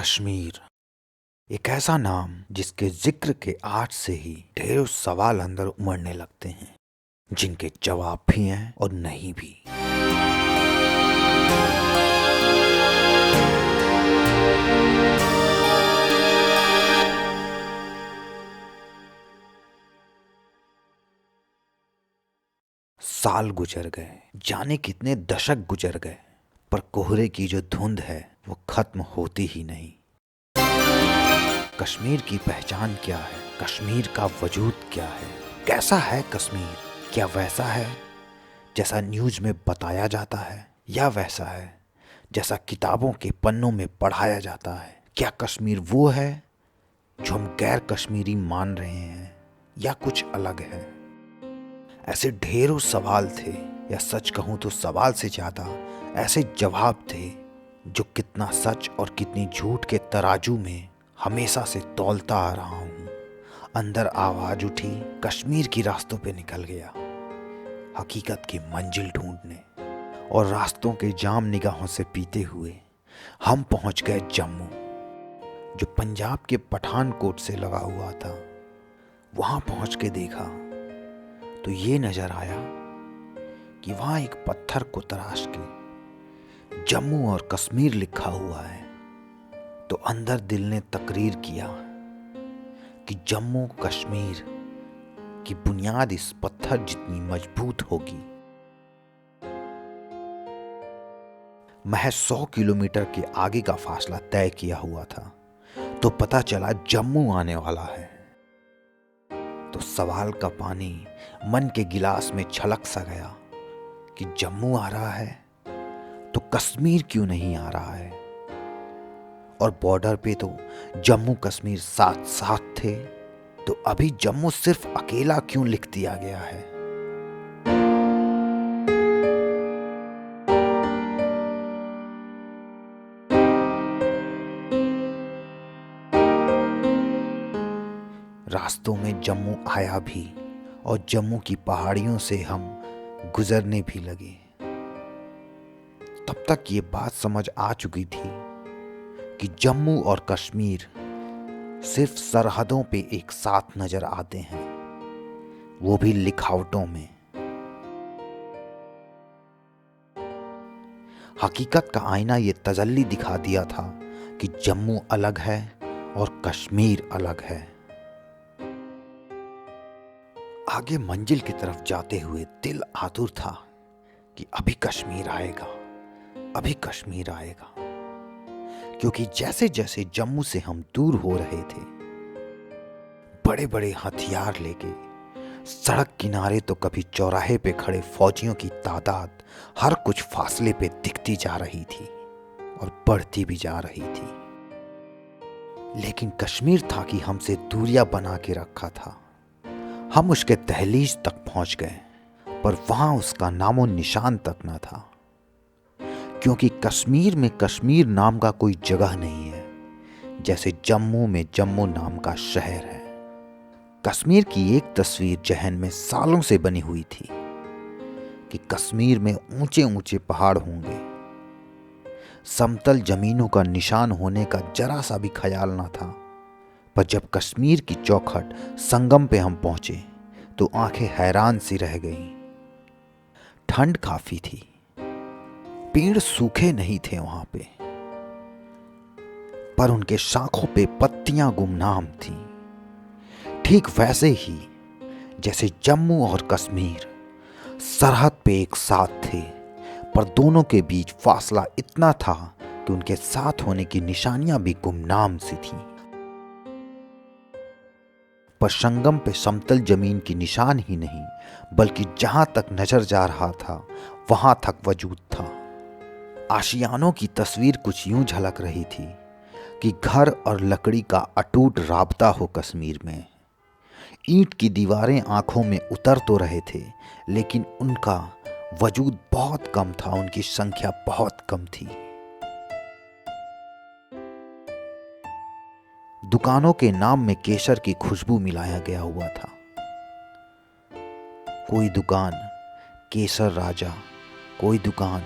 कश्मीर एक ऐसा नाम जिसके जिक्र के आर्ट से ही ढेरों सवाल अंदर उमड़ने लगते हैं, जिनके जवाब भी हैं और नहीं भी। साल गुजर गए, जाने कितने दशक गुजर गए, पर कोहरे की जो धुंध है वो खत्म होती ही नहीं। कश्मीर की पहचान क्या है? कश्मीर का वजूद क्या है? कैसा है कश्मीर? क्या वैसा है जैसा न्यूज़ में बताया जाता है, या वैसा है जैसा किताबों के पन्नों में पढ़ाया जाता है? क्या कश्मीर वो है जो हम गैर कश्मीरी मान रहे हैं, या कुछ अलग है? ऐसे ढेरों सवाल थे, या सच कहूं तो सवाल से ज्यादा ऐसे जवाब थे जो कितना सच और कितनी झूठ के तराजू में हमेशा से तौलता आ रहा हूं। अंदर आवाज उठी, कश्मीर की रास्तों पे निकल गया हकीकत की मंजिल ढूंढने, और रास्तों के जाम निगाहों से पीते हुए हम पहुंच गए जम्मू, जो पंजाब के पठानकोट से लगा हुआ था। वहां पहुंच के देखा तो ये नजर आया कि वहां एक पत्थर को तराश के जम्मू और कश्मीर लिखा हुआ है। तो अंदर दिल ने तकरीर किया कि जम्मू कश्मीर की बुनियाद इस पत्थर जितनी मजबूत होगी। महज 100 किलोमीटर के आगे का फासला तय किया हुआ था, तो पता चला जम्मू आने वाला है। तो सवाल का पानी मन के गिलास में छलक सा गया कि जम्मू आ रहा है तो कश्मीर क्यों नहीं आ रहा है? और बॉर्डर पे तो जम्मू कश्मीर साथ साथ थे, तो अभी जम्मू सिर्फ अकेला क्यों लिख दिया गया है? रास्तों में जम्मू आया भी, और जम्मू की पहाड़ियों से हम गुजरने भी लगे। तब तक ये बात समझ आ चुकी थी कि जम्मू और कश्मीर सिर्फ सरहदों पे एक साथ नजर आते हैं, वो भी लिखावटों में। हकीकत का आईना ये तजल्ली दिखा दिया था कि जम्मू अलग है और कश्मीर अलग है। आगे मंजिल की तरफ जाते हुए दिल आतुर था कि अभी कश्मीर आएगा, अभी कश्मीर आएगा। क्योंकि जैसे जैसे जम्मू से हम दूर हो रहे थे, बड़े बड़े हथियार लेके सड़क किनारे तो कभी चौराहे पे खड़े फौजियों की तादाद हर कुछ फासले पे दिखती जा रही थी और बढ़ती भी जा रही थी। लेकिन कश्मीर था कि हमसे दूरियां बना के रखा था। हम उसके दहलीज तक पहुंच गए, पर वहां उसका नामो निशान तक न था। क्योंकि कश्मीर में कश्मीर नाम का कोई जगह नहीं है, जैसे जम्मू में जम्मू नाम का शहर है। कश्मीर की एक तस्वीर जहन में सालों से बनी हुई थी कि कश्मीर में ऊंचे ऊंचे पहाड़ होंगे, समतल जमीनों का निशान होने का जरा सा भी ख्याल ना था। पर जब कश्मीर की चौखट संगम पे हम पहुंचे तो आंखें हैरान सी रह गईं। ठंड काफी थी, पेड़ सूखे नहीं थे वहां पे, पर उनके शाखों पे पत्तियां गुमनाम थीं। ठीक वैसे ही जैसे जम्मू और कश्मीर सरहद पे एक साथ थे, पर दोनों के बीच फासला इतना था कि उनके साथ होने की निशानियां भी गुमनाम सी थीं। पर संगम पे समतल जमीन की निशान ही नहीं, बल्कि जहां तक नजर जा रहा था वहां तक वजूद था। आशियानों की तस्वीर कुछ यूं झलक रही थी कि घर और लकड़ी का अटूट राबता हो कश्मीर में। ईंट की दीवारें आंखों में उतर तो रहे थे, लेकिन उनका वजूद बहुत कम था, उनकी संख्या बहुत कम थी। दुकानों के नाम में केसर की खुशबू मिलाया गया हुआ था। कोई दुकान केसर राजा, कोई दुकान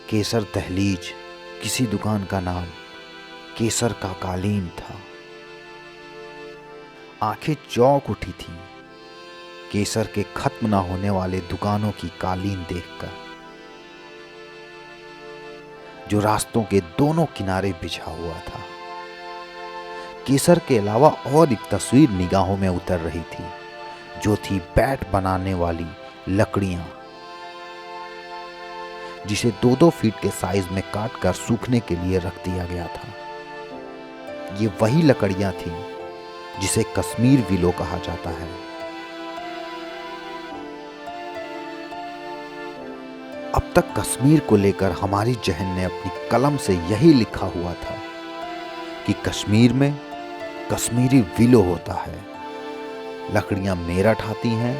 केसर दहलीज, किसी दुकान का नाम केसर का कालीन था। आंखें चौंक उठी थीं केसर के खत्म ना होने वाले दुकानों की कालीन देखकर, जो रास्तों के दोनों किनारे बिछा हुआ था। केसर के अलावा और एक तस्वीर निगाहों में उतर रही थी, जो थी बैट बनाने वाली लकड़ियां, जिसे 2-2 फीट के साइज में काट कर सूखने के लिए रख दिया गया था। ये वही लकड़ियां थीं जिसे कश्मीर विलो कहा जाता है। अब तक कश्मीर को लेकर हमारी जहन ने अपनी कलम से यही लिखा हुआ था कि कश्मीर में कश्मीरी विलो होता है, लकड़ियां मेरठ आती हैं।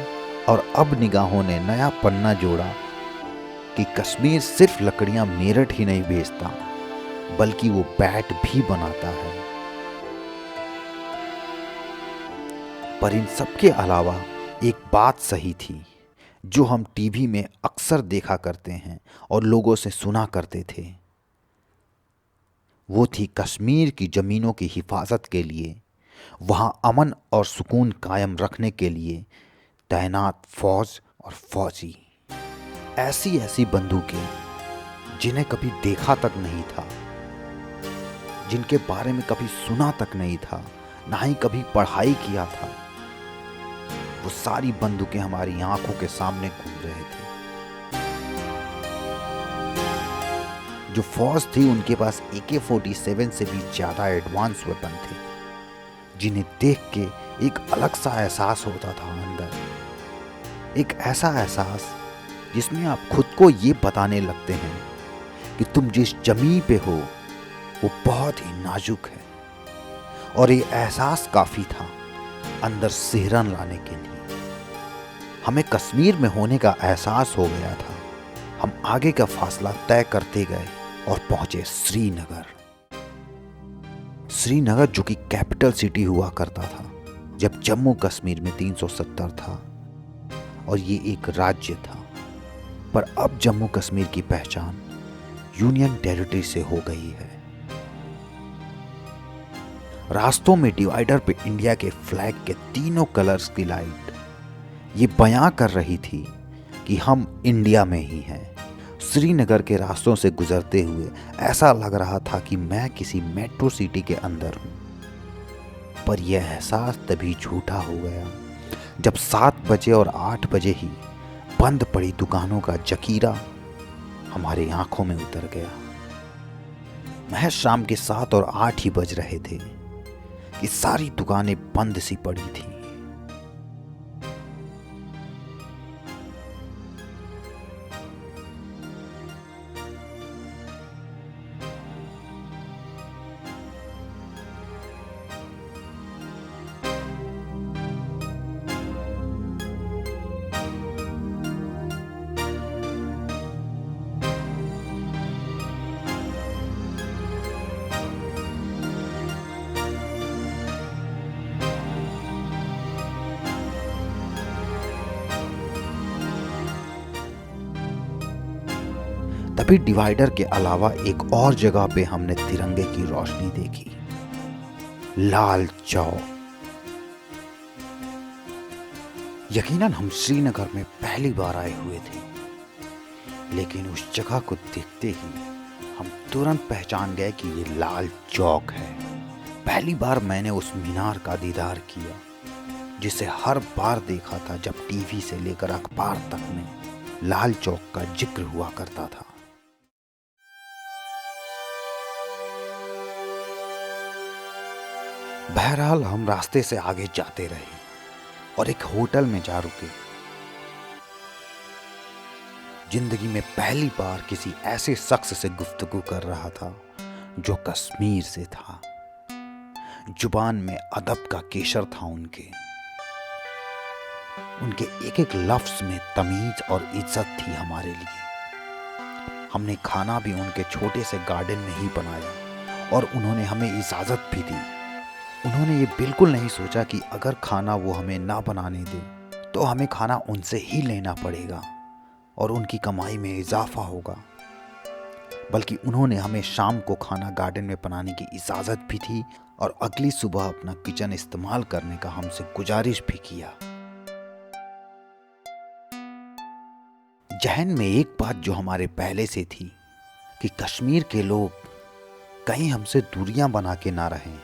और अब निगाहों ने नया पन्ना जोड़ा कि कश्मीर सिर्फ लकड़ियां मेरठ ही नहीं भेजता, बल्कि वो बैट भी बनाता है। पर इन सबके अलावा एक बात सही थी, जो हम टीवी में अक्सर देखा करते हैं और लोगों से सुना करते थे। वो थी कश्मीर की ज़मीनों की हिफाजत के लिए, वहाँ अमन और सुकून कायम रखने के लिए तैनात फौज और फौजी। ऐसी ऐसी बंदूकें जिन्हें कभी देखा तक नहीं था, जिनके बारे में कभी सुना तक नहीं था, ना ही कभी पढ़ाई किया था। वो सारी बंदूकें हमारी आंखों के सामने घूम रहे थे। जो फौज थी उनके पास AK-47 से भी ज्यादा एडवांस वेपन थे, जिन्हें देख के एक अलग सा एहसास होता था अंदर। एक ऐसा एहसास जिसमें आप खुद को ये बताने लगते हैं कि तुम जिस जमीन पे हो वो बहुत ही नाजुक है। और ये एहसास काफी था अंदर सिहरन लाने के लिए। हमें कश्मीर में होने का एहसास हो गया था। हम आगे का फासला तय करते गए और पहुंचे श्रीनगर। श्रीनगर जो कि कैपिटल सिटी हुआ करता था जब जम्मू कश्मीर में 370 था और ये एक राज्य था। पर अब जम्मू कश्मीर की पहचान यूनियन टेरिटरी से हो गई है। रास्तों में डिवाइडर पे इंडिया के फ्लैग के तीनों कलर्स की लाइट ये बयां कर रही थी कि हम इंडिया में ही हैं। श्रीनगर के रास्तों से गुजरते हुए ऐसा लग रहा था कि मैं किसी मेट्रो सिटी के अंदर हूं। पर यह एहसास तभी झूठा हो गया जब 7 बजे और 8 बजे ही बंद पड़ी दुकानों का जकीरा हमारी आंखों में उतर गया। महज शाम के 7 और 8 ही बज रहे थे कि सारी दुकानें बंद सी पड़ी थी। तभी डिवाइडर के अलावा एक और जगह पे हमने तिरंगे की रोशनी देखी, लाल चौक। यकीनन हम श्रीनगर में पहली बार आए हुए थे, लेकिन उस जगह को देखते ही हम तुरंत पहचान गए कि ये लाल चौक है। पहली बार मैंने उस मीनार का दीदार किया जिसे हर बार देखा था जब टीवी से लेकर अखबार तक में लाल चौक का जिक्र हुआ करता था। बहरहाल हम रास्ते से आगे जाते रहे और एक होटल में जा रुके। जिंदगी में पहली बार किसी ऐसे शख्स से गुफ्तगू कर रहा था जो कश्मीर से था। जुबान में अदब का केसर था उनके एक एक लफ्ज में तमीज और इज्जत थी हमारे लिए। हमने खाना भी उनके छोटे से गार्डन में ही बनाया और उन्होंने हमें इजाज़त भी दी। उन्होंने ये बिल्कुल नहीं सोचा कि अगर खाना वो हमें ना बनाने दे तो हमें खाना उनसे ही लेना पड़ेगा और उनकी कमाई में इजाफा होगा। बल्कि उन्होंने हमें शाम को खाना गार्डन में बनाने की इजाज़त भी दी और अगली सुबह अपना किचन इस्तेमाल करने का हमसे गुजारिश भी किया। जहन में एक बात जो हमारे पहले से थी कि कश्मीर के लोग कहीं हमसे दूरियां बना के ना रहें,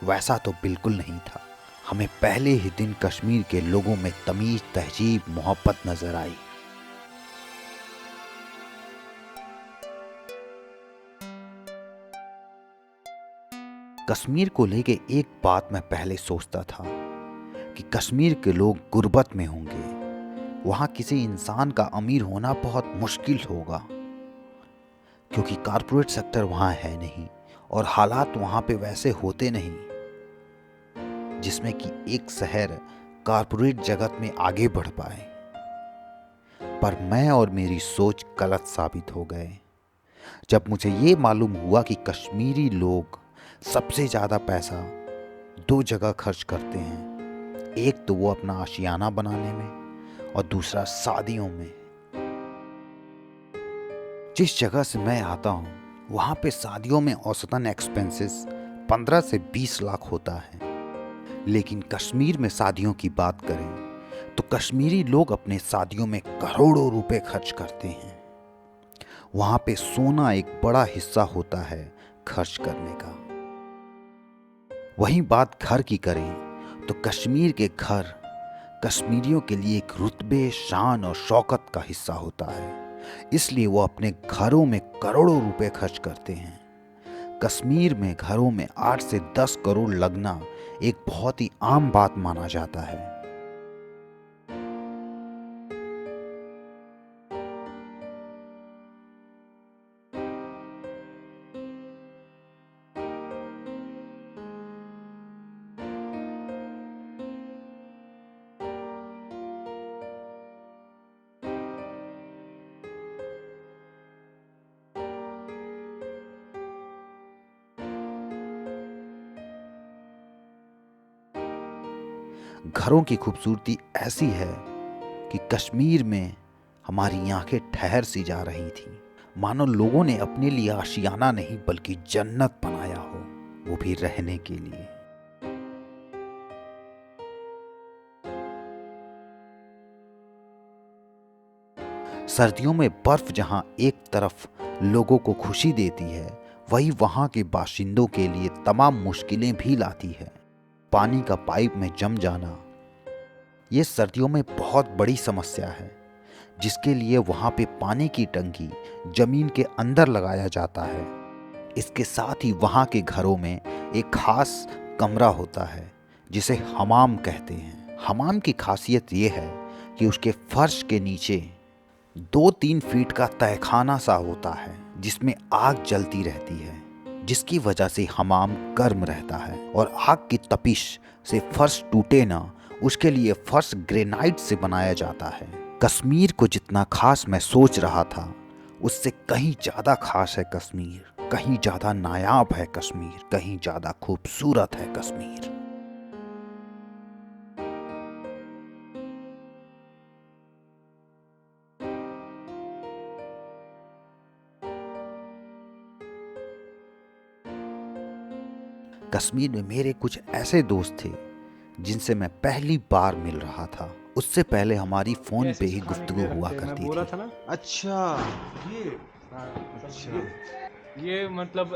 वैसा तो बिल्कुल नहीं था। हमें पहले ही दिन कश्मीर के लोगों में तमीज़, तहजीब, मोहब्बत नजर आई। कश्मीर को लेके एक बात मैं पहले सोचता था कि कश्मीर के लोग गुर्बत में होंगे, वहाँ किसी इंसान का अमीर होना बहुत मुश्किल होगा, क्योंकि कारपोरेट सेक्टर वहाँ है नहीं और हालात वहाँ पे वैसे होते नहीं जिसमें कि एक शहर कारपोरेट जगत में आगे बढ़ पाए। पर मैं और मेरी सोच गलत साबित हो गए जब मुझे ये मालूम हुआ कि कश्मीरी लोग सबसे ज़्यादा पैसा दो जगह खर्च करते हैं। एक तो वो अपना आशियाना बनाने में और दूसरा शादियों में। जिस जगह से मैं आता हूँ वहाँ पे शादियों में औसतन एक्सपेंसेस 15 से 20 लाख होता है, लेकिन कश्मीर में शादियों की बात करें तो कश्मीरी लोग अपने शादियों में करोड़ों रुपए खर्च करते हैं। वहाँ पे सोना एक बड़ा हिस्सा होता है खर्च करने का। वहीं बात घर की करें तो कश्मीर के घर कश्मीरियों के लिए एक रुतबे, शान और शौकत का हिस्सा होता है, इसलिए वो अपने घरों में करोड़ों रुपए खर्च करते हैं। कश्मीर में घरों में 8 से 10 करोड़ लगना एक बहुत ही आम बात माना जाता है। घरों की खूबसूरती ऐसी है कि कश्मीर में हमारी आंखें ठहर सी जा रही थी, मानो लोगों ने अपने लिए आशियाना नहीं बल्कि जन्नत बनाया हो, वो भी रहने के लिए। सर्दियों में बर्फ जहां एक तरफ लोगों को खुशी देती है, वही वहां के बाशिंदों के लिए तमाम मुश्किलें भी लाती है। पानी का पाइप में जम जाना ये सर्दियों में बहुत बड़ी समस्या है, जिसके लिए वहाँ पे पानी की टंकी जमीन के अंदर लगाया जाता है। इसके साथ ही वहाँ के घरों में एक खास कमरा होता है जिसे हमाम कहते हैं। हमाम की खासियत ये है कि उसके फर्श के नीचे 2-3 फीट का तहखाना सा होता है जिसमें आग जलती रहती है, जिसकी वजह से हमाम गर्म रहता है और आग की तपिश से फर्श टूटे ना, उसके लिए फर्श ग्रेनाइट से बनाया जाता है। कश्मीर को जितना खास मैं सोच रहा था उससे कहीं ज़्यादा खास है कश्मीर, कहीं ज़्यादा नायाब है कश्मीर, कहीं ज़्यादा खूबसूरत है कश्मीर। कश्मीर में मेरे कुछ ऐसे दोस्त थे जिनसे मैं पहली बार मिल रहा था। उससे पहले हमारी फोन पे ही गुफ्तगू हुआ करती बोला थी। था ना। अच्छा, ये अच्छा, ये मतलब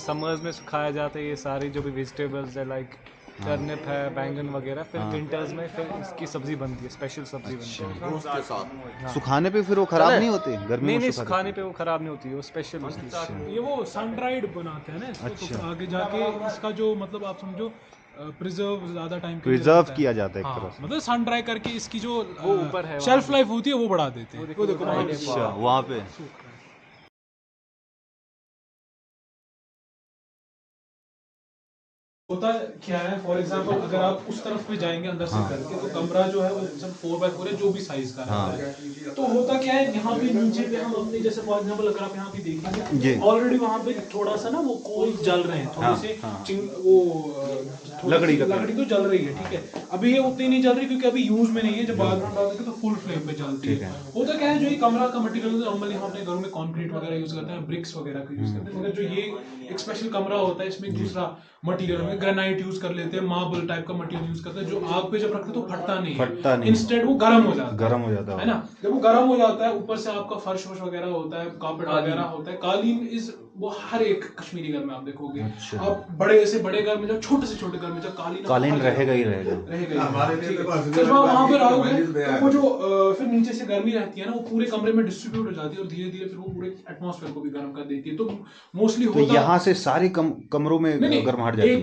समर्स में सुखाया जाता है ये सारी जो भी वेजिटेबल्स है, लाइक टर्निप है, बैंगन वगैरह। फिर विंटर्स में फिर इसकी सब्जी बनती है, स्पेशल सब्जी बनती है। दोस्त के साथ हाँ। सुखाने पे फिर वो खराब नहीं होते गर्मी नहीं में नहीं, सुखा सुखाने देते पे वो खराब नहीं होती, वो स्पेशल होती है। ये वो सन ड्राइड बनाते हैं ना इसको, तो अच्छा। फिर आगे जाके इसका जो मतलब आप समझो प्रिजर्व ज़्यादा टाइम के लिए प्रिजर्व रहता किया है। जाता है एक हाँ, तरह से। मतलब सन ड्राई करके इसकी जो वो ऊपर है शेल्फ वहाँ लाइफ होती है वो बढ़ा देते हैं। वो देखो वहाँ पे अच्छा, वहाँ पे सूख रहा है। होता क्या है, फॉर एग्जांपल अगर आप उस तरफ पे जाएंगे अंदर से करके, तो कमरा जो है वो सब 4x4 है, जो भी साइज का रहता है। तो होता क्या है, यहाँ पे नीचे पे हम अपने जैसे फॉर एग्जांपल अगर आप यहाँ पे देखेंगे, ऑलरेडी वहाँ पे थोड़ा सा ना वो कोल जल रहे हैं, थोड़े से लकड़ी तो जल रही है, ठीक है। अभी ये उतनी नहीं जल रही क्योंकि अभी यूज में नहीं है, जब बैकग्राउंड डालोगे तो फुल फ्लेम पे चलती है। होता क्या है, जो ये कमरा का मटेरियल नॉर्मली हम अपने घरों में कंक्रीट वगैरह यूज करते हैं, ब्रिक्स वगैरह का यूज करते हैं, मगर जो ये एक स्पेशल कमरा होता है, इसमें दूसरा मटेरियल में ग्रेनाइट यूज कर लेते हैं, मार्बल टाइप का मटेरियल यूज करते हैं, जो आग पे जब रखते हैं तो फटता नहीं, इंस्टेंट वो गर्म हो जाता है ना। जब वो गर्म हो जाता है, ऊपर से आपका फर्श वर्श वगैरह होता है, कारपेट वगैरह होता है, कालीन इज वो हर एक कश्मीरी घर में आप देखोगे। आप बड़े से बड़े घर में जाओ, छोटे से छोटे घर में जाओ, कालीन रहेगा ही रहेगा। जब आप वहां पे रहोगे तो वो जो फिर नीचे से गर्मी रहती है ना, वो पूरे कमरे में डिस्ट्रीब्यूट हो जाती है और धीरे धीरे फिर वो पूरे एटमॉस्फेयर को भी गर्म कर देती है। तो मोस्टली होता यहाँ से सारे कमरों में गर्माहट जाती है।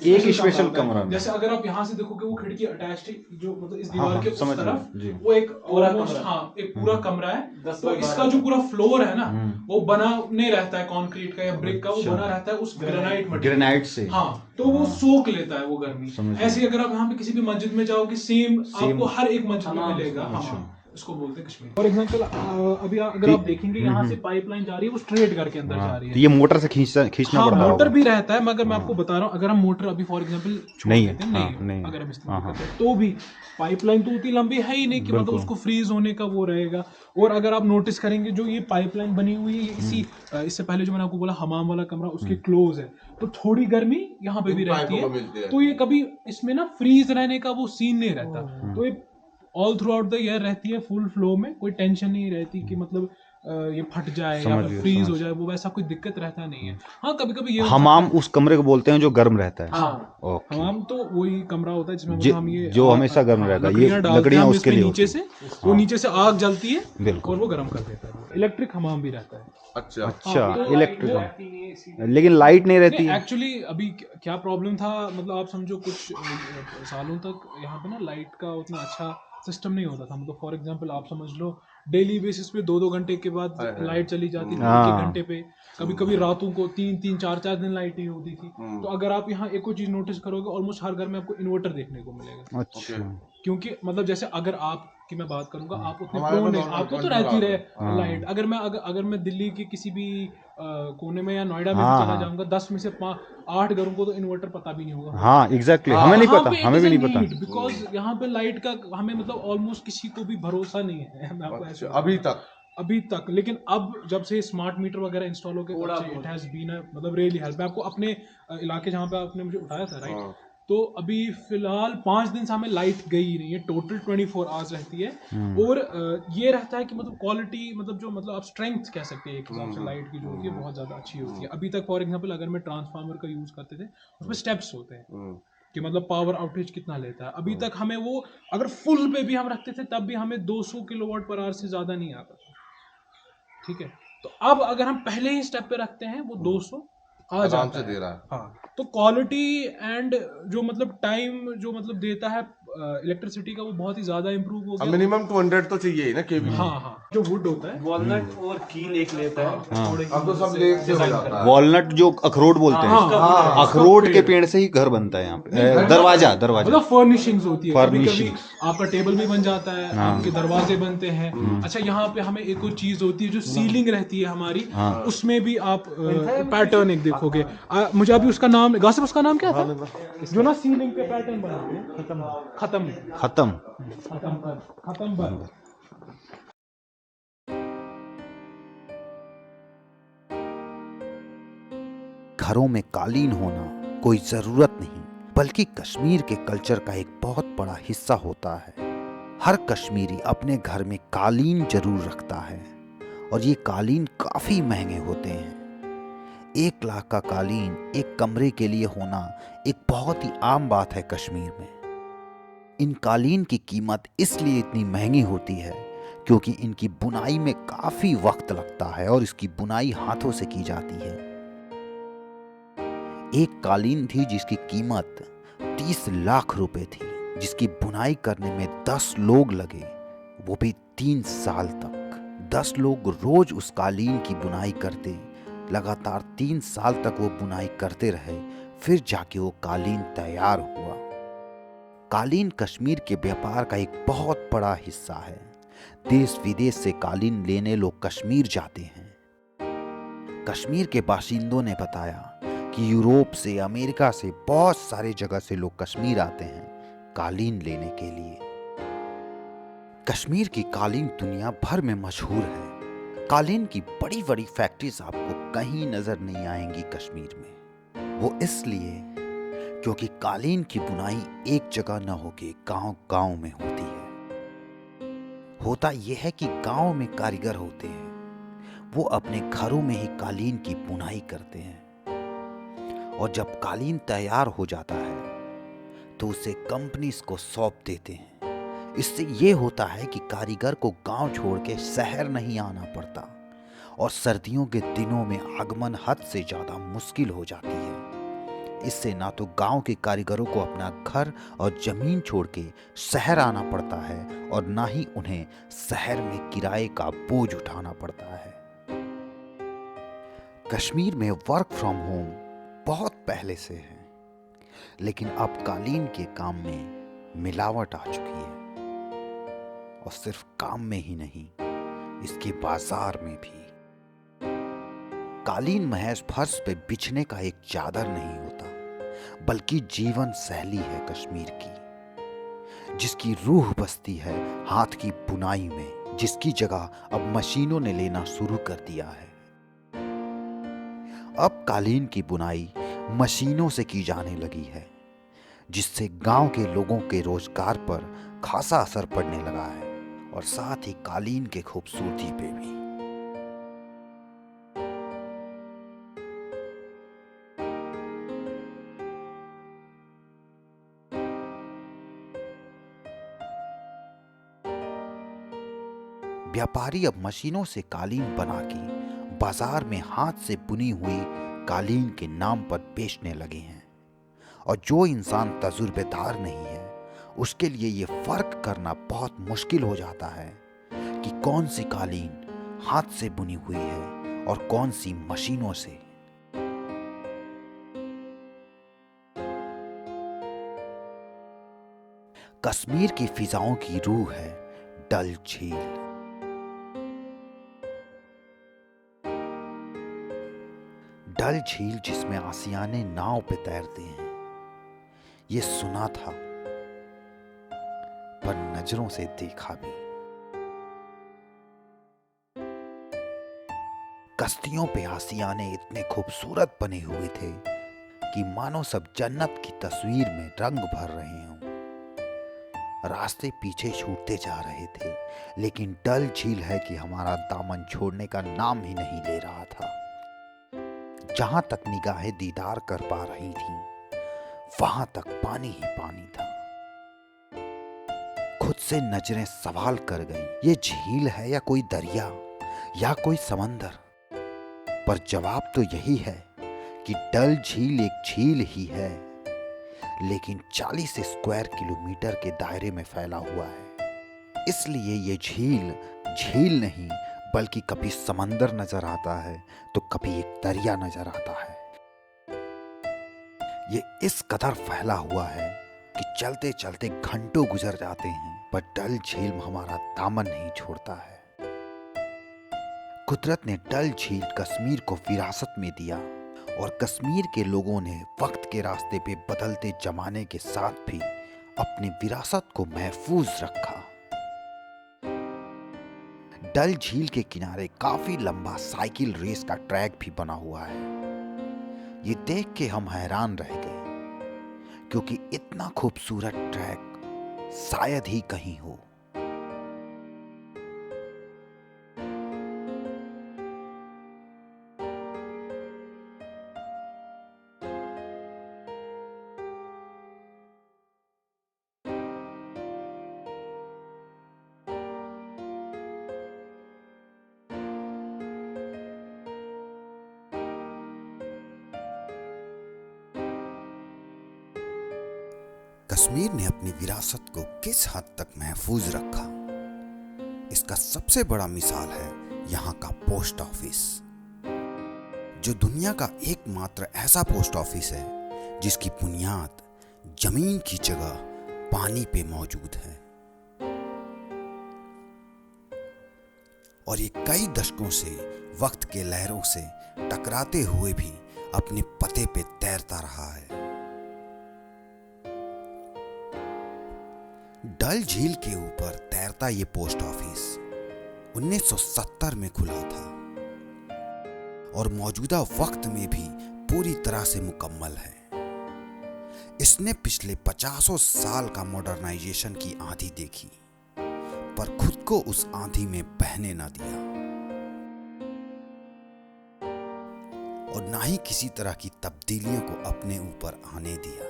एक स्पेशल कमरा में, जैसे अगर आप यहाँ से देखोगे, वो खिड़की अटैच्ड है, जो मतलब इस दीवार के उस तरफ वो एक पूरा कमरा है। तो इसका जो पूरा फ्लोर है ना, वो बना नहीं रहता है कंक्रीट का या ब्रिक का, वो बना रहता है उस ग्रेनाइट से। हाँ, तो वो सोख लेता है वो गर्मी। ऐसे अगर आप यहाँ पे किसी भी मस्जिद में जाओगे, सेम आपको हर एक मस्जिद में मिलेगा। इसको बोलते हैं कश्मीर। फॉर एग्जांपल अभी अगर आप देखेंगे, यहाँ से पाइपलाइन जा रही है, वो स्ट्रेट करके अंदर जा रही है। ये मोटर से खींचना पड़ता है। मोटर भी रहता है, मगर मैं आपको बता रहा हूँ, अगर हम मोटर अभी फॉर एग्जांपल नहीं अगर हम इस्तेमाल करते हैं, तो भी पाइपलाइन तो उतनी लंबी है ही नहीं कि मतलब उसको फ्रीज होने का वो रहेगा। और अगर आप नोटिस करेंगे, जो ये पाइपलाइन बनी हुई है, इसी इससे पहले जो मैंने आपको बोला हमाम वाला कमरा, उसके क्लोज है, तो थोड़ी गर्मी यहाँ पे भी रहती है। तो ये कभी इसमें ना फ्रीज रहने का वो सीन नहीं रहता। तो ये all through out the year रहती है फुल फ्लो में, कोई टेंशन नहीं रहती कि मतलब ये फट जाए या फिर फ्रीज हो जाए, वो वैसा कोई दिक्कत रहता नहीं है। हाँ, कभी कभी ये हमाम उस कमरे को बोलते हैं जो गर्म रहता है। हाँ, हमाम तो वही कमरा होता है जिसमें हम ये जो हमेशा गर्म रहता है, ये लकड़ियां उसके लिए नीचे से वो नीचे से आग जलती है और वो गर्म कर देता है। इलेक्ट्रिक हमाम भी रहता है। अच्छा, इलेक्ट्रिक, लेकिन लाइट नहीं रहती है। एक्चुअली अभी क्या प्रॉब्लम था, मतलब आप समझो कुछ सालों तक यहाँ पे ना लाइट का उतना अच्छा सिस्टम नहीं होता था। मतलब फॉर एग्जांपल आप समझ लो, डेली बेसिस पे 2-2 घंटे के बाद लाइट चली जाती थी, 1 घंटे पे, कभी कभी रातों को 3-3 4-4 दिन लाइट नहीं होती थी। तो अगर आप यहाँ एक और चीज नोटिस करोगे, ऑलमोस्ट हर घर में आपको इन्वर्टर देखने को मिलेगा। अच्छा, क्योंकि मतलब जैसे अगर आप की मैं बात करूंगा, आप उतने प्रो नहीं, आपको तो रहती रहे लाइट। अगर मैं दिल्ली के किसी भी कोने में या नोएडा में भी चला जाऊंगा, 10 में से 8 घरों को तो इन्वर्टर पता भी नहीं होगा। हाँ एग्जैक्टली, हमें नहीं पता, हमें भी नहीं पता, बिकॉज यहाँ पे लाइट का हमें मतलब ऑलमोस्ट किसी को भी भरोसा नहीं है। मैं आपको ऐसे अभी तक। लेकिन अब जब से स्मार्ट मीटर वगैरह इंस्टॉल हो गए, इट हैज बीन मतलब रियली हेल्प। मैं आपको अपने इलाके जहाँ पे आपने मुझे उठाया था, राइट, तो अभी फिलहाल 5 दिन से हमें लाइट गई नहीं है, टोटल 24 आवर्स रहती है। और ये रहता है कि मतलब क्वालिटी, मतलब जो मतलब आप स्ट्रेंथ कह सकते हैं एक हिसाब से लाइट की जो होती है, बहुत ज़्यादा अच्छी होती है। अभी तक फॉर एग्जांपल अगर मैं ट्रांसफार्मर का यूज़ करते थे, उसमें स्टेप्स होते हैं कि मतलब पावर आउटेज कितना लेता है। अभी तक हमें वो अगर फुल पे भी हम रखते थे, तब भी हमें 200 किलोवाट पर आवर से ज़्यादा नहीं आता था, ठीक है। तो अब अगर हम पहले ही स्टेप पे रखते हैं, वो 200 आ जाता है। दे रहा है। हाँ, तो क्वालिटी एंड जो मतलब टाइम जो मतलब देता है इलेक्ट्रिसिटी का, वो बहुत ही ज्यादा इंप्रूव हो गया। मिनिमम 200 तो चाहिए ही ना केवी। हाँ, जो वुड होता है, वॉलनट और कील एक लेता है। अब तो सब लेट से हो जाता है। वॉलनट जो अखरोट बोलते हैं, अखरोट के पेड़ से ही घर बनता है यहाँ पे। दरवाजा मतलब फर्निशिंग्स होती है, कभी आपका टेबल भी बन जाता है, आपके दरवाजे बनते हैं। अच्छा, यहाँ पे हमें एक और चीज होती है, जो सीलिंग रहती है हमारी, उसमें भी आप पैटर्न एक देखोगे। मुझे अभी उसका नाम, गासिब उसका नाम क्या था, जो ना सीलिंग पे पैटर्न बनाते हैं, खत्म पर। घरों में कालीन होना कोई जरूरत नहीं, बल्कि कश्मीर के कल्चर का एक बहुत बड़ा हिस्सा होता है। हर कश्मीरी अपने घर में कालीन जरूर रखता है, और ये कालीन काफी महंगे होते हैं। 1 लाख का कालीन एक कमरे के लिए होना एक बहुत ही आम बात है कश्मीर में। इन कालीन की कीमत इसलिए इतनी महंगी होती है क्योंकि इनकी बुनाई में काफी वक्त लगता है और इसकी बुनाई हाथों से की जाती है। एक कालीन थी जिसकी कीमत 30 लाख रुपए थी, जिसकी बुनाई करने में 10 लोग लगे, वो भी 3 साल तक। 10 लोग रोज उस कालीन की बुनाई करते, लगातार 3 साल तक वो बुनाई करते रहे। फिर जाके वो कालीन तैयार हुआ। कालीन कश्मीर के व्यापार का एक बहुत बड़ा हिस्सा है। देश विदेश से कालीन लेने लोग कश्मीर जाते हैं। कश्मीर के बाशिंदों ने बताया कि यूरोप से, अमेरिका से, बहुत सारे जगह से लोग कश्मीर आते हैं कालीन लेने के लिए। कश्मीर की कालीन दुनिया भर में मशहूर है। कालीन की बड़ी बड़ी फैक्ट्रीज आपको कहीं नजर नहीं आएंगी कश्मीर में। वो इसलिए क्योंकि कालीन की बुनाई एक जगह न होके गांव-गांव में होती है। होता यह है कि गांव में कारीगर होते हैं, वो अपने घरों में ही कालीन की बुनाई करते हैं और जब कालीन तैयार हो जाता है तो उसे कंपनीज को सौंप देते हैं। इससे ये होता है कि कारीगर को गांव छोड़ के शहर नहीं आना पड़ता और सर्दियों के दिनों में आगमन हद से ज़्यादा मुश्किल हो जाती है। इससे ना तो गांव के कारीगरों को अपना घर और ज़मीन छोड़ के शहर आना पड़ता है और ना ही उन्हें शहर में किराए का बोझ उठाना पड़ता है। कश्मीर में वर्क फ्रॉम होम बहुत पहले से है, लेकिन अब कालीन के काम में मिलावट आ चुकी है और सिर्फ काम में ही नहीं, इसके बाजार में भी। कालीन महज फर्श पे बिछने का एक चादर नहीं होता, बल्कि जीवन शैली है कश्मीर की, जिसकी रूह बसती है हाथ की बुनाई में, जिसकी जगह अब मशीनों ने लेना शुरू कर दिया है। अब कालीन की बुनाई मशीनों से की जाने लगी है, जिससे गांव के लोगों के रोजगार पर खासा असर पड़ने लगा है और साथ ही कालीन के खूबसूरती पे भी। व्यापारी अब मशीनों से कालीन बना के बाजार में हाथ से बुनी हुई कालीन के नाम पर बेचने लगे हैं और जो इंसान तजुर्बेदार नहीं है उसके लिए ये फर्क करना बहुत मुश्किल हो जाता है कि कौन सी कालीन हाथ से बुनी हुई है और कौन सी मशीनों से। कश्मीर की फिजाओं की रूह है डल झील। डल झील जिसमें आसियाने नाव पे तैरते हैं, ये सुना था पर नजरों से देखा भी। कश्तियों पे आसियाने इतने खूबसूरत बने हुए थे कि मानो सब जन्नत की तस्वीर में रंग भर रहे हों। रास्ते पीछे छूटते जा रहे थे, लेकिन डल झील है कि हमारा दामन छोड़ने का नाम ही नहीं ले रहा था। जहां तक निगाहें दीदार कर पा रही थीं, वहां तक पानी ही पानी था। खुद से नजरें सवाल कर गईं, ये झील है या कोई दरिया या कोई समंदर? पर जवाब तो यही है कि डल झील एक झील ही है, लेकिन 40 स्क्वायर किलोमीटर के दायरे में फैला हुआ है। इसलिए ये झील झील नहीं बल्कि कभी समंदर नजर आता है तो कभी एक दरिया नजर आता है। ये इस कदर फैला हुआ है कि चलते चलते घंटों गुजर जाते हैं, पर डल झील हमारा दामन नहीं छोड़ता है। कुदरत ने डल झील कश्मीर को विरासत में दिया और कश्मीर के लोगों ने वक्त के रास्ते पे बदलते जमाने के साथ भी अपनी विरासत को महफूज रखा। डल झील के किनारे काफी लंबा साइकिल रेस का ट्रैक भी बना हुआ है। ये देख के हम हैरान रह गए, क्योंकि इतना खूबसूरत ट्रैक शायद ही कहीं हो। कश्मीर ने अपनी विरासत को किस हद तक महफूज रखा, इसका सबसे बड़ा मिसाल है यहाँ का पोस्ट ऑफिस, जो दुनिया का एकमात्र ऐसा पोस्ट ऑफिस है जिसकी बुनियाद जमीन की जगह पानी पे मौजूद है और ये कई दशकों से वक्त के लहरों से टकराते हुए भी अपने पते पे तैरता रहा है। डल झील के ऊपर तैरता ये पोस्ट ऑफिस 1970 में खुला था और मौजूदा वक्त में भी पूरी तरह से मुकम्मल है। इसने पिछले 50 साल का मॉडर्नाइजेशन की आंधी देखी, पर खुद को उस आंधी में बहने ना दिया और ना ही किसी तरह की तब्दीलियों को अपने ऊपर आने दिया।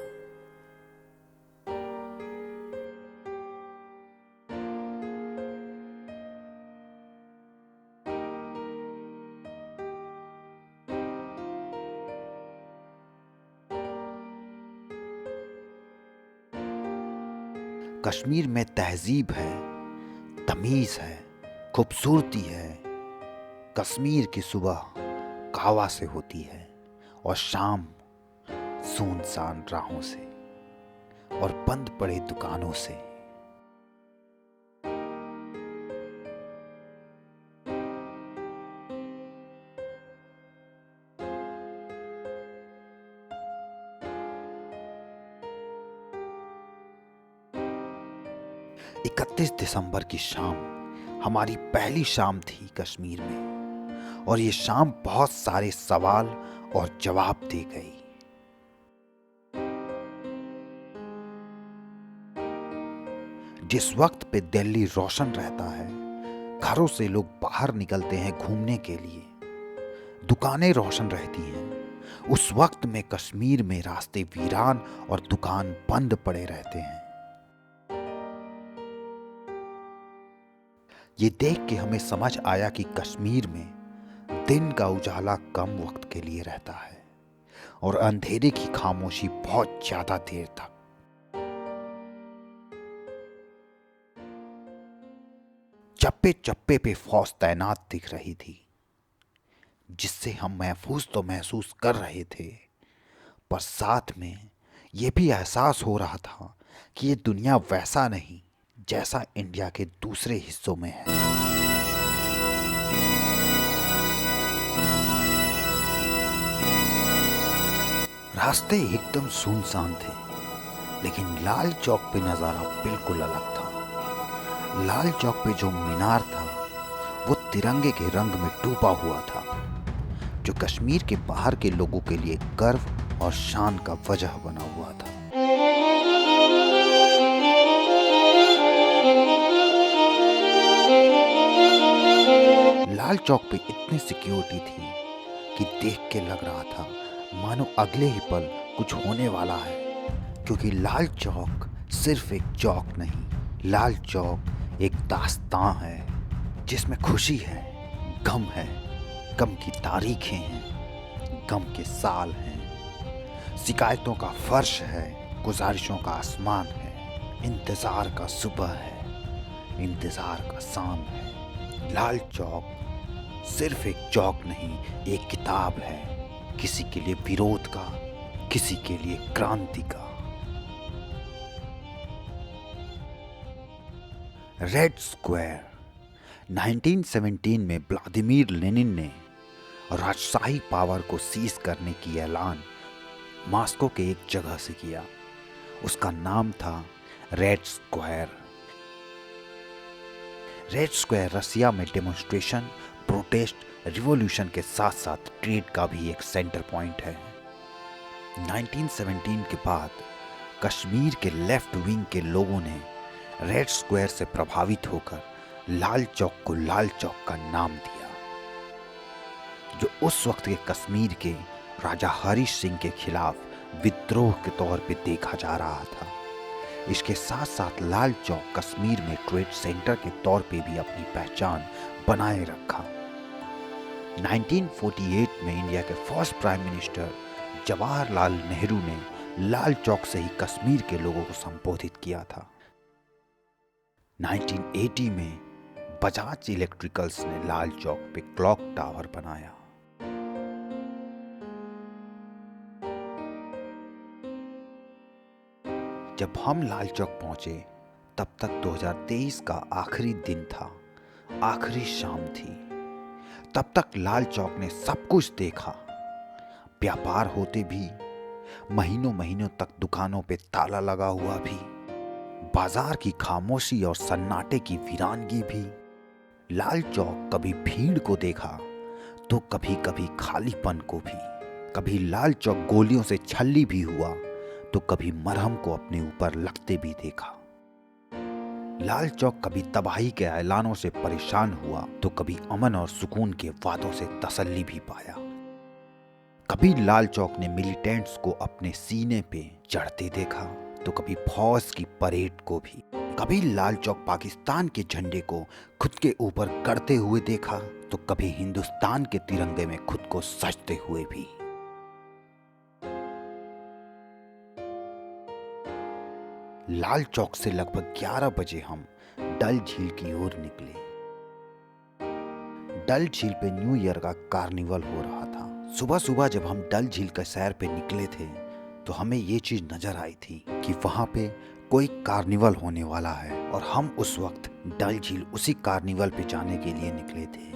कश्मीर में तहजीब है, तमीज है, खूबसूरती है। कश्मीर की सुबह कहवा से होती है और शाम सुनसान राहों से और बंद पड़े दुकानों से। इकतीस दिसंबर की शाम हमारी पहली शाम थी कश्मीर में और ये शाम बहुत सारे सवाल और जवाब दे गई। जिस वक्त पे दिल्ली रोशन रहता है, घरों से लोग बाहर निकलते हैं घूमने के लिए, दुकानें रोशन रहती हैं, उस वक्त में कश्मीर में रास्ते वीरान और दुकान बंद पड़े रहते हैं। ये देख के हमें समझ आया कि कश्मीर में दिन का उजाला कम वक्त के लिए रहता है और अंधेरे की खामोशी बहुत ज्यादा देर तक। चप्पे चप्पे पे फौज तैनात दिख रही थी, जिससे हम महफूज तो महसूस कर रहे थे, पर साथ में यह भी एहसास हो रहा था कि ये दुनिया वैसा नहीं जैसा इंडिया के दूसरे हिस्सों में है। रास्ते एकदम सुनसान थे, लेकिन लाल चौक पे नजारा बिल्कुल अलग था। लाल चौक पे जो मीनार था वो तिरंगे के रंग में डूबा हुआ था, जो कश्मीर के बाहर के लोगों के लिए गर्व और शान का वजह बना हुआ था। लाल चौक पे इतनी सिक्योरिटी थी कि देख के लग रहा था मानो अगले ही पल कुछ होने वाला है, क्योंकि लाल चौक सिर्फ एक चौक नहीं, लाल चौक एक दास्तां है जिसमें खुशी है, गम है, गम की तारीखें हैं, गम के साल हैं, शिकायतों का फर्श है, गुजारिशों का आसमान है, इंतजार का सुबह है, इंतजार का शाम है। लाल चौक सिर्फ एक चौक नहीं, एक किताब है, किसी के लिए विरोध का, किसी के लिए क्रांति का। रेड स्क्वायर 1917 में व्लादिमीर लेनिन ने राजशाही पावर को सीज करने की ऐलान मॉस्को के एक जगह से किया। उसका नाम था रेड स्क्वायर। रेड स्क्वायर रसिया में डेमोन्स्ट्रेशन, प्रोटेस्ट, रिवॉल्यूशन के साथ साथ ट्रेड का भी एक सेंटर पॉइंट है। 1917 के बाद कश्मीर के लेफ्ट विंग के लोगों ने रेड स्क्वायर से प्रभावित होकर लाल चौक को लाल चौक का नाम दिया, जो उस वक्त के कश्मीर के राजा हरी सिंह के खिलाफ विद्रोह के तौर पे देखा जा रहा था। इसके साथ साथ लाल चौक कश्मीर में ट्रेड सेंटर के तौर पे भी अपनी पहचान बनाए रखा। 1948 में इंडिया के first prime minister Jawaharlal Nehru ने लाल चौक से ही कश्मीर के लोगों को संबोधित किया था। 1980 में बजाज इलेक्ट्रिकल्स ने लाल चौक पे क्लॉक टावर बनाया। जब हम लाल चौक पहुंचे तब तक 2023 का आखिरी दिन था, आखिरी शाम थी। तब तक लाल चौक ने सब कुछ देखा, व्यापार होते भी, महीनों महीनों तक दुकानों पे ताला लगा हुआ भी, बाजार की खामोशी और सन्नाटे की वीरानगी भी। लाल चौक कभी भीड़ को देखा तो कभी कभी खालीपन को भी। कभी लाल चौक गोलियों से छल्ली भी हुआ तो कभी मरहम को अपने ऊपर लगते भी देखा। लाल चौक कभी तबाही के ऐलानों से परेशान हुआ तो कभी अमन और सुकून के वादों से तसल्ली भी पाया। कभी लाल चौक ने मिलिटेंट्स को अपने सीने पे चढ़ते देखा तो कभी फौज की परेड को भी। कभी लाल चौक पाकिस्तान के झंडे को खुद के ऊपर गड़ते हुए देखा तो कभी हिंदुस्तान के तिरंगे में खुद को सजते हुए भी। लाल चौक से लगभग 11 बजे हम डल झील की ओर निकले। डल झील पे न्यू ईयर का कार्निवल हो रहा था। सुबह सुबह जब हम डल झील का सैर पे निकले थे तो हमें ये चीज नजर आई थी कि वहां पे कोई कार्निवल होने वाला है और हम उस वक्त डल झील उसी कार्निवल पे जाने के लिए निकले थे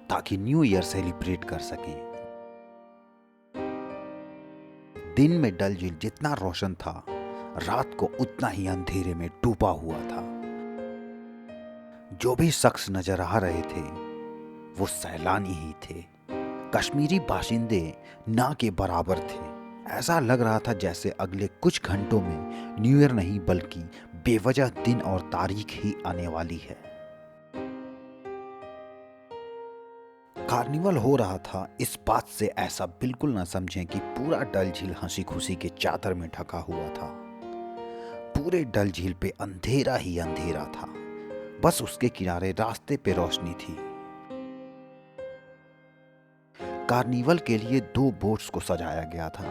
ताकि न्यू ईयर सेलिब्रेट कर सकें। दिन में डल झील जितना रोशन था, रात को उतना ही अंधेरे में डूबा हुआ था। जो भी शख्स नजर आ रहे थे वो सैलानी ही थे, कश्मीरी बाशिंदे ना के बराबर थे। ऐसा लग रहा था जैसे अगले कुछ घंटों में न्यू ईयर नहीं बल्कि बेवजह दिन और तारीख ही आने वाली है। कार्निवल हो रहा था इस बात से ऐसा बिल्कुल ना समझें कि पूरा डल झील हंसी खुशी के चादर में ढका हुआ था। पूरे डल झील पे अंधेरा ही अंधेरा था, बस उसके किनारे रास्ते पे रोशनी थी। कार्निवल के लिए 2 बोट्स को सजाया गया था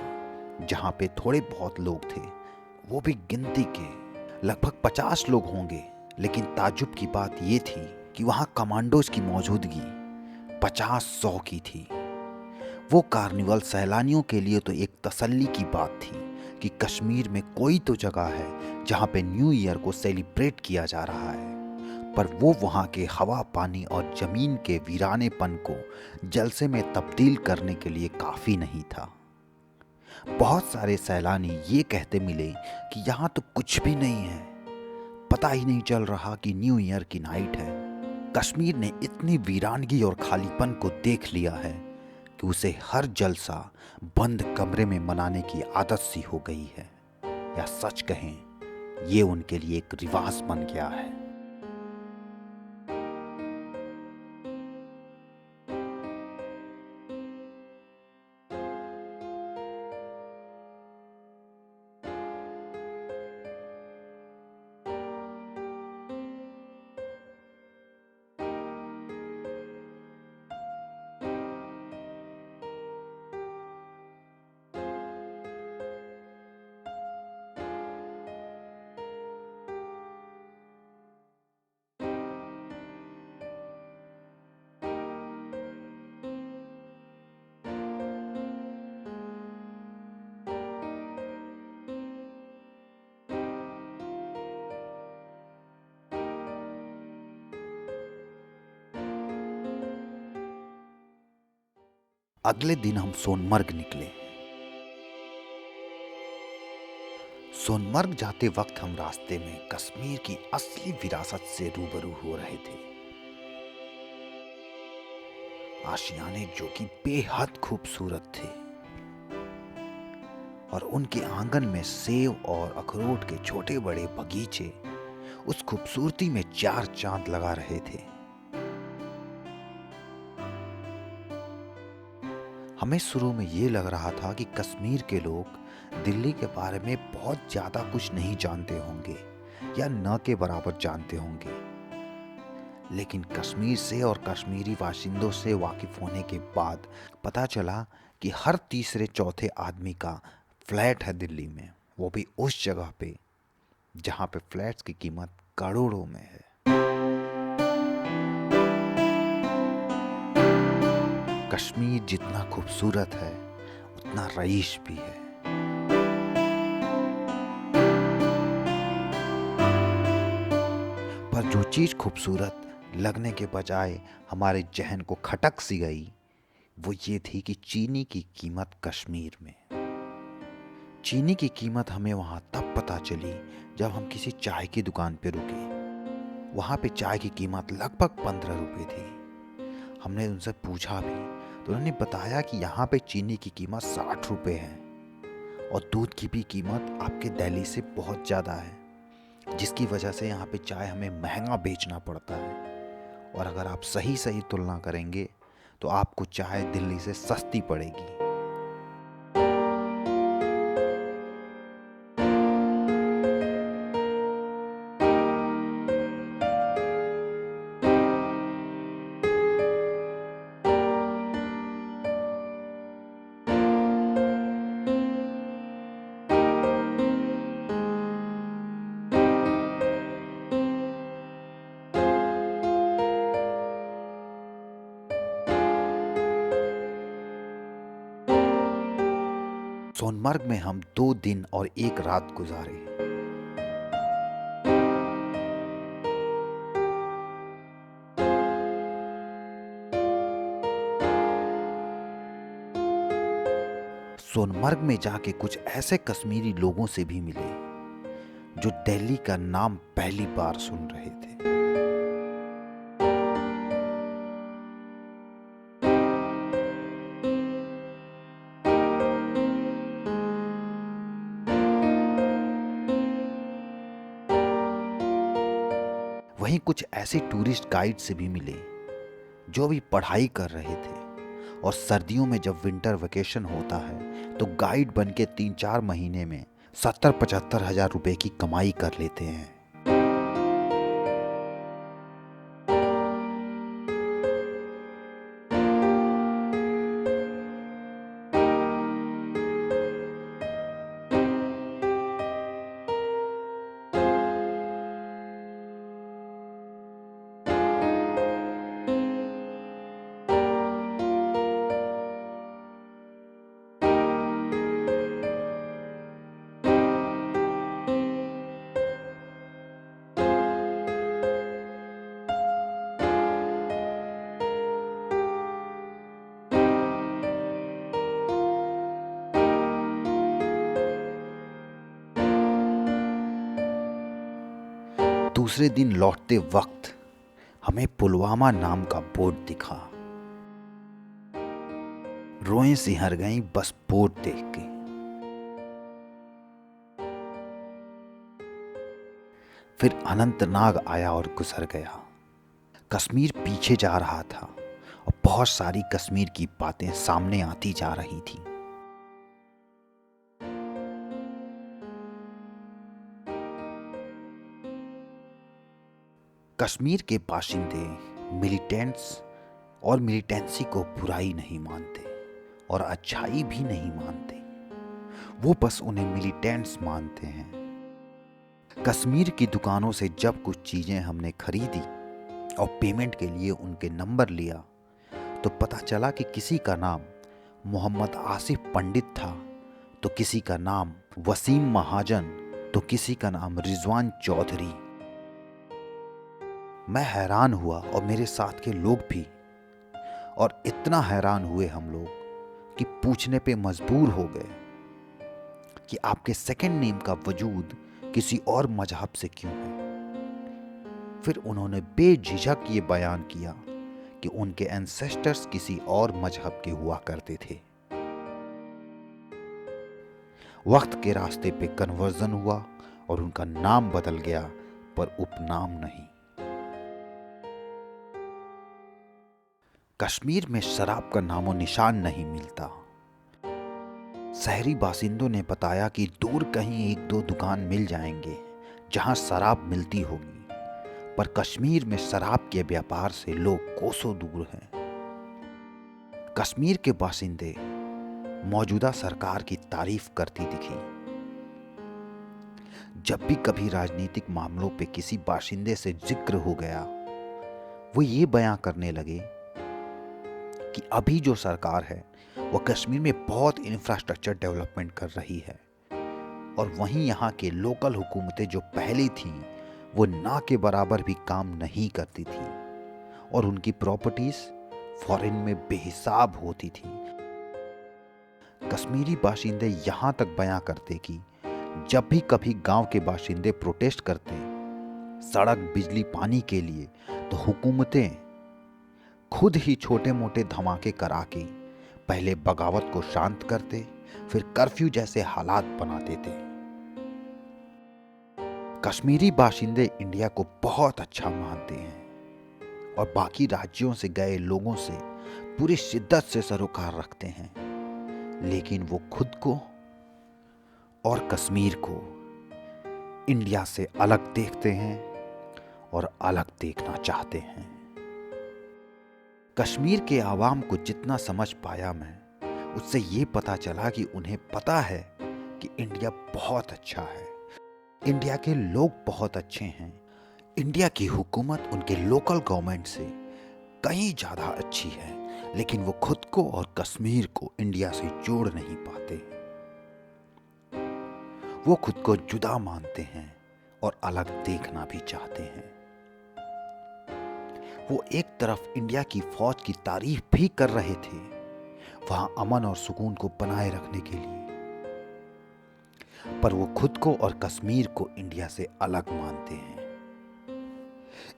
जहां पे थोड़े बहुत लोग थे, वो भी गिनती के लगभग 50 लोग होंगे। लेकिन ताज्जुब की बात ये थी कि वहां कमांडोज की मौजूदगी 50-100 की थी। वो कार्निवल सैलानियों के लिए तो एक तसल्ली की बात थी कि कश्मीर में कोई तो जगह है जहां पे न्यू ईयर को सेलिब्रेट किया जा रहा है, पर वो वहां के हवा, पानी और जमीन के वीरानेपन को जलसे में तब्दील करने के लिए काफी नहीं था। बहुत सारे सैलानी ये कहते मिले कि यहाँ तो कुछ भी नहीं है, पता ही नहीं चल रहा कि न्यू ईयर की नाइट है। कश्मीर ने इतनी वीरानगी और खालीपन को देख लिया है कि उसे हर जलसा बंद कमरे में मनाने की आदत सी हो गई है, या सच कहें ये उनके लिए एक रिवाज बन गया है। अगले दिन हम सोनमर्ग निकले। सोनमर्ग जाते वक्त हम रास्ते में कश्मीर की असली विरासत से रूबरू हो रहे थे। आशियाने जो कि बेहद खूबसूरत थे और उनके आंगन में सेब और अखरोट के छोटे बड़े बगीचे उस खूबसूरती में 4 चांद लगा रहे थे। हमें शुरू में ये लग रहा था कि कश्मीर के लोग दिल्ली के बारे में बहुत ज़्यादा कुछ नहीं जानते होंगे या न के बराबर जानते होंगे, लेकिन कश्मीर से और कश्मीरी बाशिंदों से वाकिफ होने के बाद पता चला कि हर तीसरे चौथे आदमी का फ्लैट है दिल्ली में, वो भी उस जगह पे जहाँ पे फ्लैट्स की कीमत करोड़ों में है। कश्मीर जितना खूबसूरत है उतना रईस भी है। चीज़ खूबसूरत लगने के बजाय हमारे जहन को खटक सी गई, वो ये थी कि चीनी की कीमत कश्मीर में। चीनी की कीमत हमें वहाँ तब पता चली जब हम किसी चाय की दुकान पे रुके। वहाँ पे चाय की कीमत लगभग 15 रुपये थी। हमने उनसे पूछा भी तो उन्होंने बताया कि यहाँ पे चीनी की कीमत 60 रुपये है और दूध की भी कीमत आपके दिल्ली से बहुत ज़्यादा है, जिसकी वजह से यहाँ पे चाय हमें महंगा बेचना पड़ता है। और अगर आप सही तुलना करेंगे तो आपको चाय दिल्ली से सस्ती पड़ेगी। सोनमर्ग में हम 2 दिन और 1 रात गुजारे। सोनमर्ग में जाके कुछ ऐसे कश्मीरी लोगों से भी मिले जो दिल्ली का नाम पहली बार सुन रहे थे। वहीं कुछ ऐसे टूरिस्ट गाइड से भी मिले जो भी पढ़ाई कर रहे थे, और सर्दियों में जब विंटर वेकेशन होता है तो गाइड बन के 3-4 महीने में 70-75 हज़ार रुपए की कमाई कर लेते हैं। दूसरे दिन लौटते वक्त हमें पुलवामा नाम का बोर्ड दिखा। रोएं सिहर गईं बस बोर्ड देख के। फिर अनंतनाग आया और गुजर गया। कश्मीर पीछे जा रहा था और बहुत सारी कश्मीर की बातें सामने आती जा रही थी। कश्मीर के बाशिंदे मिलिटेंट्स और मिलिटेंसी को बुराई नहीं मानते और अच्छाई भी नहीं मानते, वो बस उन्हें मिलिटेंट्स मानते हैं। कश्मीर की दुकानों से जब कुछ चीज़ें हमने खरीदी और पेमेंट के लिए उनके नंबर लिया तो पता चला कि किसी का नाम मोहम्मद आसिफ पंडित था, तो किसी का नाम वसीम महाजन, तो किसी का नाम रिजवान चौधरी। मैं हैरान हुआ और मेरे साथ के लोग भी, और इतना हैरान हुए हम लोग कि पूछने पे मजबूर हो गए कि आपके सेकंड नेम का वजूद किसी और मजहब से क्यों है। फिर उन्होंने बेझिझक ये बयान किया कि उनके एंसेस्टर्स किसी और मजहब के हुआ करते थे। वक्त के रास्ते पे कन्वर्जन हुआ और उनका नाम बदल गया पर उपनाम नहीं। कश्मीर में शराब का नामो निशान नहीं मिलता। शहरी बासिंदों ने बताया कि दूर कहीं 1-2 दुकान मिल जाएंगे जहां शराब मिलती होगी, पर कश्मीर में शराब के व्यापार से लोग कोसों दूर हैं। कश्मीर के बासिंदे मौजूदा सरकार की तारीफ करती दिखी। जब भी कभी राजनीतिक मामलों पे किसी बाशिंदे से जिक्र हो गया, वो ये बयां करने लगे कि अभी जो सरकार है वो कश्मीर में बहुत इंफ्रास्ट्रक्चर डेवलपमेंट कर रही है, और वहीं यहाँ के लोकल हुकूमतें जो पहले थीं वो ना के बराबर भी काम नहीं करती थी और उनकी प्रॉपर्टीज फॉरेन में बेहिसाब होती थी। कश्मीरी बाशिंदे यहाँ तक बयां करते कि जब भी कभी गांव के बाशिंदे प्रोटेस्ट करते सड़क, बिजली, पानी के लिए, तो हुकूमतें खुद ही छोटे मोटे धमाके करा के पहले बगावत को शांत करते, फिर कर्फ्यू जैसे हालात बना देते। कश्मीरी बाशिंदे इंडिया को बहुत अच्छा मानते हैं और बाकी राज्यों से गए लोगों से पूरी शिद्दत से सरोकार रखते हैं, लेकिन वो खुद को और कश्मीर को इंडिया से अलग देखते हैं और अलग देखना चाहते हैं। कश्मीर के आवाम को जितना समझ पाया मैं, उससे ये पता चला कि उन्हें पता है कि इंडिया बहुत अच्छा है, इंडिया के लोग बहुत अच्छे हैं, इंडिया की हुकूमत उनके लोकल गवर्नमेंट से कहीं ज़्यादा अच्छी है, लेकिन वो खुद को और कश्मीर को इंडिया से जोड़ नहीं पाते। वो खुद को जुदा मानते हैं और अलग देखना भी चाहते हैं। वो एक तरफ इंडिया की फौज की तारीफ भी कर रहे थे वहां अमन और सुकून को बनाए रखने के लिए, पर वो खुद को और कश्मीर को इंडिया से अलग मानते हैं।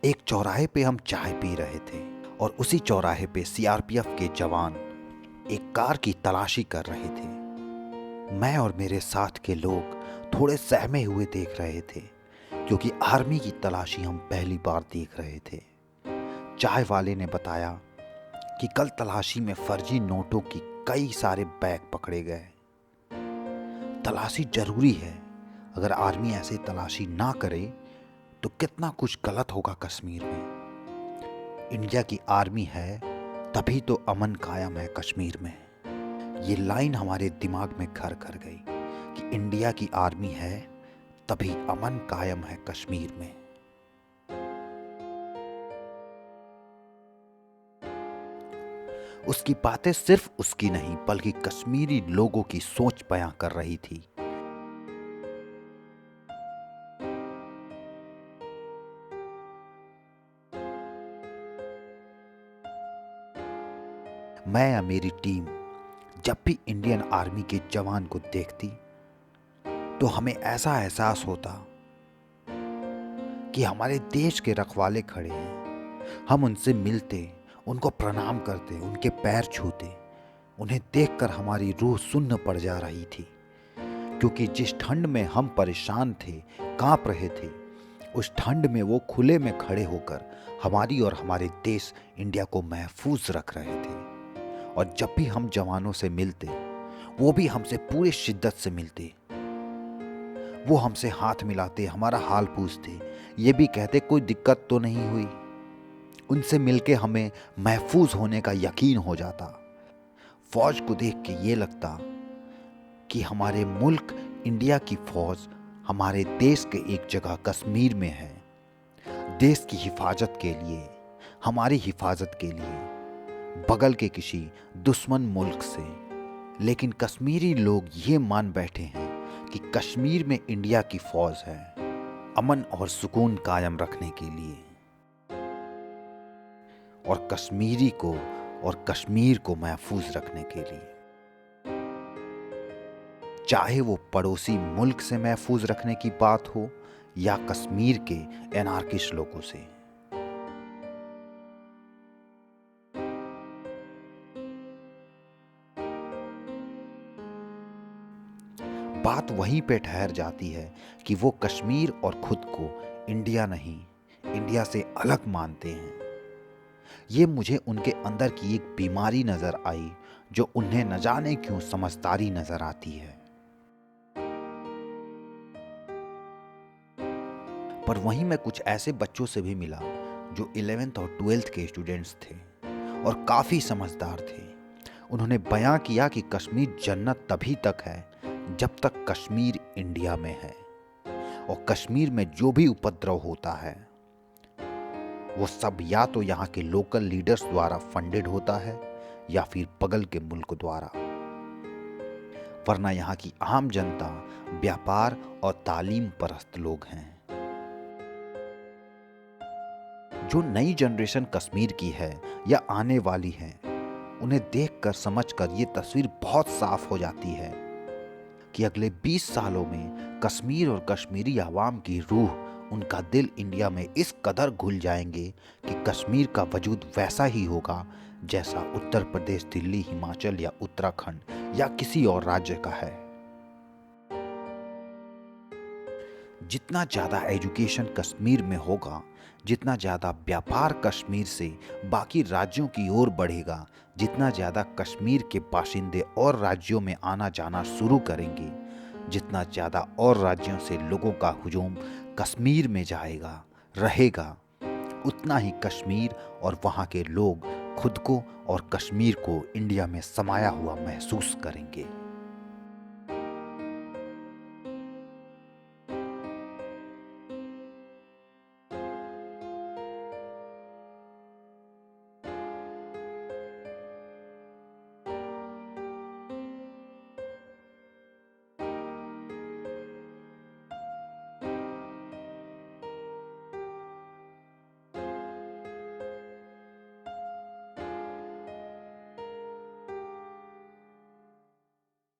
एक चौराहे पे हम चाय पी रहे थे और उसी चौराहे पे सीआरपीएफ के जवान एक कार की तलाशी कर रहे थे। मैं और मेरे साथ के लोग थोड़े सहमे हुए देख रहे थे, क्योंकि आर्मी की तलाशी हम पहली बार देख रहे थे। चाय वाले ने बताया कि कल तलाशी में फर्जी नोटों की कई सारे बैग पकड़े गए। तलाशी जरूरी है, अगर आर्मी ऐसे तलाशी ना करे तो कितना कुछ गलत होगा कश्मीर में। इंडिया की आर्मी है तभी तो अमन कायम है कश्मीर में। ये लाइन हमारे दिमाग में घर कर गई कि इंडिया की आर्मी है तभी अमन कायम है कश्मीर में। उसकी बातें सिर्फ उसकी नहीं बल्कि कश्मीरी लोगों की सोच बयां कर रही थी। मैं या मेरी टीम जब भी इंडियन आर्मी के जवान को देखती तो हमें ऐसा एहसास होता कि हमारे देश के रखवाले खड़े हैं। हम उनसे मिलते, उनको प्रणाम करते, उनके पैर छूते। उन्हें देखकर हमारी रूह सुन्न पड़ जा रही थी, क्योंकि जिस ठंड में हम परेशान थे, कांप रहे थे, उस ठंड में वो खुले में खड़े होकर हमारी और हमारे देश इंडिया को महफूज रख रहे थे। और जब भी हम जवानों से मिलते, वो भी हमसे पूरी शिद्दत से मिलते। वो हमसे हाथ मिलाते, हमारा हाल पूछते, ये भी कहते कोई दिक्कत तो नहीं हुई। उनसे मिलके हमें महफूज होने का यकीन हो जाता। फौज को देख के ये लगता कि हमारे मुल्क इंडिया की फौज हमारे देश के एक जगह कश्मीर में है, देश की हिफाजत के लिए, हमारी हिफाजत के लिए, बगल के किसी दुश्मन मुल्क से। लेकिन कश्मीरी लोग ये मान बैठे हैं कि कश्मीर में इंडिया की फौज है, अमन और सुकून कायम रखने के लिए, और कश्मीरी को और कश्मीर को महफूज रखने के लिए, चाहे वो पड़ोसी मुल्क से महफूज रखने की बात हो या कश्मीर के एनार्किस्ट लोगों से। बात वहीं पे ठहर जाती है कि वो कश्मीर और खुद को इंडिया नहीं, इंडिया से अलग मानते हैं। ये मुझे उनके अंदर की एक बीमारी नजर आई, जो उन्हें न जाने क्यों समझदारी नजर आती है। पर वहीं मैं कुछ ऐसे बच्चों से भी मिला जो 11th और 12th के स्टूडेंट्स थे और काफ़ी समझदार थे। उन्होंने बयां किया कि कश्मीर जन्नत तभी तक है जब तक कश्मीर इंडिया में है, और कश्मीर में जो भी उपद्रव होता है वो सब या तो यहाँ के लोकल लीडर्स द्वारा फंडेड होता है या फिर बगल के मुल्क द्वारा, वरना यहाँ की आम जनता व्यापार और तालीम परस्त लोग हैं। जो नई जनरेशन कश्मीर की है या आने वाली है, उन्हें देखकर समझकर ये तस्वीर बहुत साफ हो जाती है कि अगले 20 सालों में कश्मीर और कश्मीरी आवाम की रूह, उनका दिल इंडिया में इस कदर घुल जाएंगे कि कश्मीर का वजूद वैसा ही होगा जैसा उत्तर प्रदेश, दिल्ली, हिमाचल या उत्तराखंड या किसी और राज्य का है। जितना ज़्यादा एजुकेशन कश्मीर में होगा, जितना ज़्यादा व्यापार कश्मीर से बाकी राज्यों की ओर बढ़ेगा, जितना ज़्यादा कश्मीर के बाशिंदे और राज्यों में आना जाना शुरू करेंगे, जितना ज़्यादा और राज्यों से लोगों का हुजूम कश्मीर में जाएगा, रहेगा, उतना ही कश्मीर और वहाँ के लोग खुद को और कश्मीर को इंडिया में समाया हुआ महसूस करेंगे।